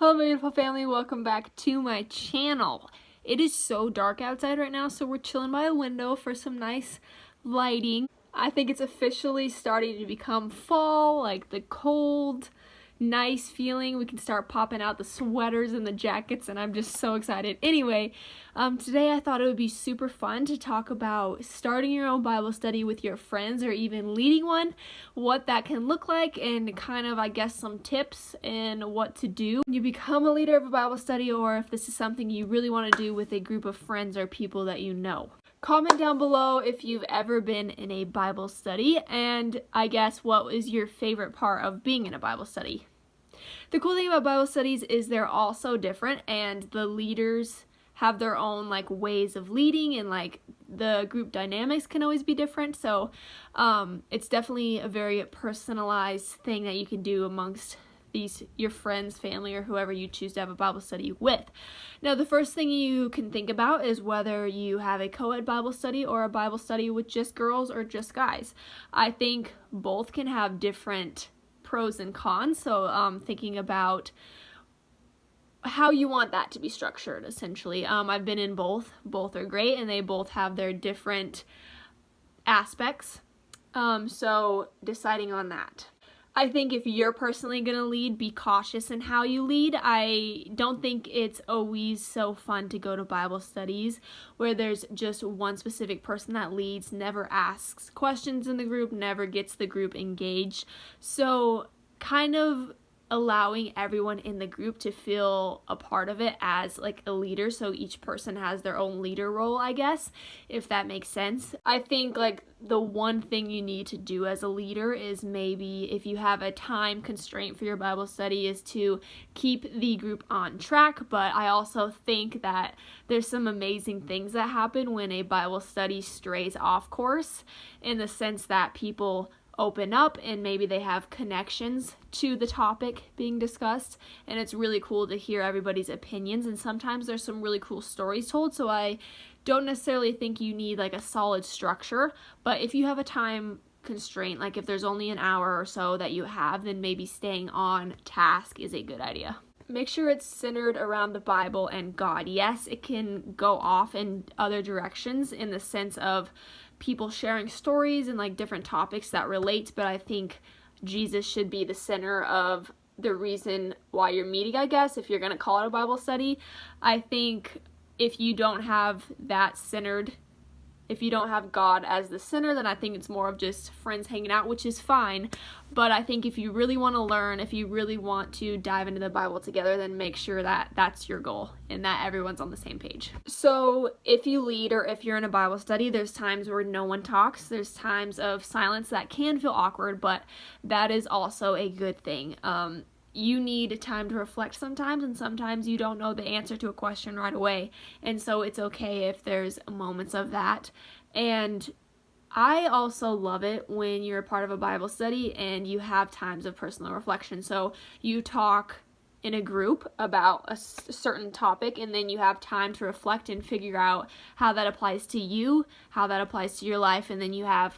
Hello my beautiful family, welcome back to my channel. It is so dark outside right now, so we're chilling by a window for some nice lighting. I think it's officially starting to become fall, like the cold, nice feeling. We can start popping out the sweaters and the jackets, and I'm just so excited. Anyway, today I thought it would be super fun to talk about starting your own Bible study with your friends or even leading one, what that can look like, and kind of, I guess, some tips and what to do when you become a leader of a Bible study, or if this is something you really want to do with a group of friends or people that you know. Comment down below if you've ever been in a Bible study, and I guess what is your favorite part of being in a Bible study. The cool thing about Bible studies is they're all so different, and the leaders have their own ways of leading, and the group dynamics can always be different. So it's definitely a very personalized thing that you can do amongst your friends, family, or whoever you choose to have a Bible study with. Now, the first thing you can think about is whether you have a co-ed Bible study or a Bible study with just girls or just guys. I think both can have different pros and cons, so thinking about how you want that to be structured, essentially. I've been in both are great, and they both have their different aspects, so deciding on that. I think if you're personally going to lead, be cautious in how you lead. I don't think it's always so fun to go to Bible studies where there's just one specific person that leads, never asks questions in the group, never gets the group engaged. So kind of allowing everyone in the group to feel a part of it as a leader, so each person has their own leader role, I guess, if that makes sense. I think the one thing you need to do as a leader is, maybe if you have a time constraint for your Bible study, is to keep the group on track. But I also think that there's some amazing things that happen when a Bible study strays off course, in the sense that people open up and maybe they have connections to the topic being discussed, and it's really cool to hear everybody's opinions, and sometimes there's some really cool stories told. So I don't necessarily think you need a solid structure, but if you have a time constraint, if there's only an hour or so that you have, then maybe staying on task is a good idea. Make sure it's centered around the Bible and God. Yes, it can go off in other directions in the sense of people sharing stories and different topics that relate, but I think Jesus should be the center of the reason why you're meeting, I guess, if you're going to call it a Bible study. I think if you don't have that centered, if you don't have God as the center, then I think it's more of just friends hanging out, which is fine. But I think if you really want to learn, if you really want to dive into the Bible together, then make sure that that's your goal and that everyone's on the same page. So if you lead, or if you're in a Bible study, there's times where no one talks. There's times of silence that can feel awkward, but that is also a good thing. You need time to reflect sometimes, and sometimes you don't know the answer to a question right away, and so it's okay if there's moments of that. And I also love it when you're a part of a Bible study and you have times of personal reflection. So you talk in a group about a certain topic, and then you have time to reflect and figure out how that applies to you, how that applies to your life, and then you have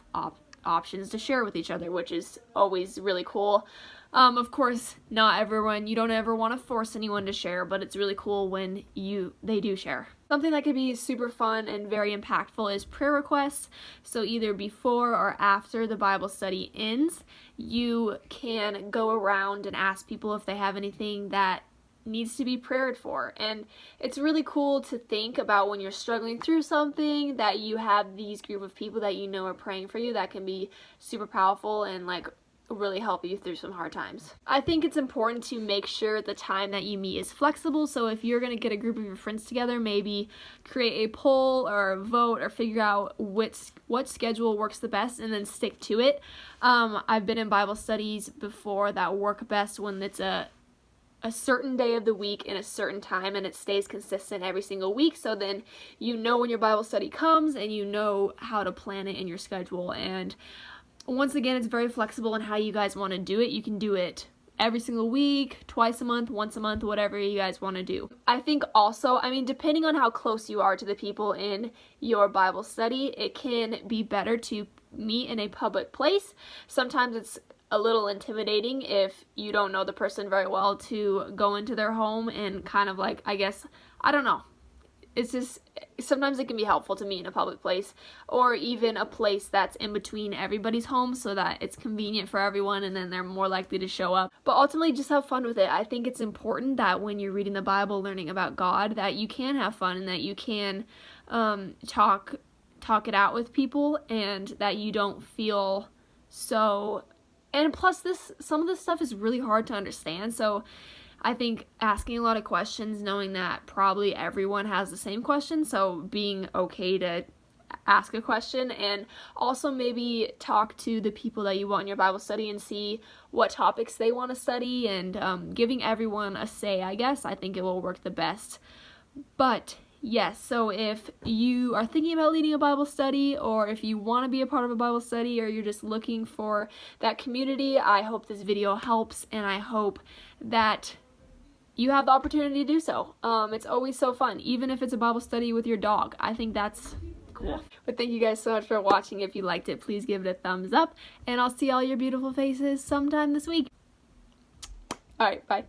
options to share with each other, which is always really cool. Of course, not everyone, you don't ever want to force anyone to share, but it's really cool when they do share. Something that could be super fun and very impactful is prayer requests. So either before or after the Bible study ends, you can go around and ask people if they have anything that needs to be prayed for. And it's really cool to think about when you're struggling through something, that you have these group of people that you know are praying for you. That can be super powerful and really help you through some hard times. I think it's important to make sure the time that you meet is flexible. So if you're going to get a group of your friends together, maybe create a poll or a vote, or figure out what schedule works the best and then stick to it. I've been in Bible studies before that work best when it's a certain day of the week and a certain time, and it stays consistent every single week. So then you know when your Bible study comes, and you know how to plan it in your schedule. And once again, it's very flexible in how you guys want to do it. You can do it every single week, twice a month, once a month, whatever you guys want to do. I think also, depending on how close you are to the people in your Bible study, it can be better to meet in a public place. Sometimes it's a little intimidating if you don't know the person very well to go into their home and kind of like, I guess, I don't know. It's just, sometimes it can be helpful to meet in a public place, or even a place that's in between everybody's homes so that it's convenient for everyone and then they're more likely to show up. But ultimately, just have fun with it. I think it's important that when you're reading the Bible, learning about God, that you can have fun and that you can talk it out with people, and that you don't feel so. And plus, some of this stuff is really hard to understand, so I think asking a lot of questions, knowing that probably everyone has the same question, so being okay to ask a question, and also maybe talk to the people that you want in your Bible study and see what topics they want to study, and giving everyone a say, I guess. I think it will work the best. But yes, so if you are thinking about leading a Bible study, or if you want to be a part of a Bible study, or you're just looking for that community, I hope this video helps, and I hope that you have the opportunity to do so. It's always so fun, even if it's a Bible study with your dog. I think that's cool. But thank you guys so much for watching. If you liked it, please give it a thumbs up, and I'll see all your beautiful faces sometime this week. Alright, bye.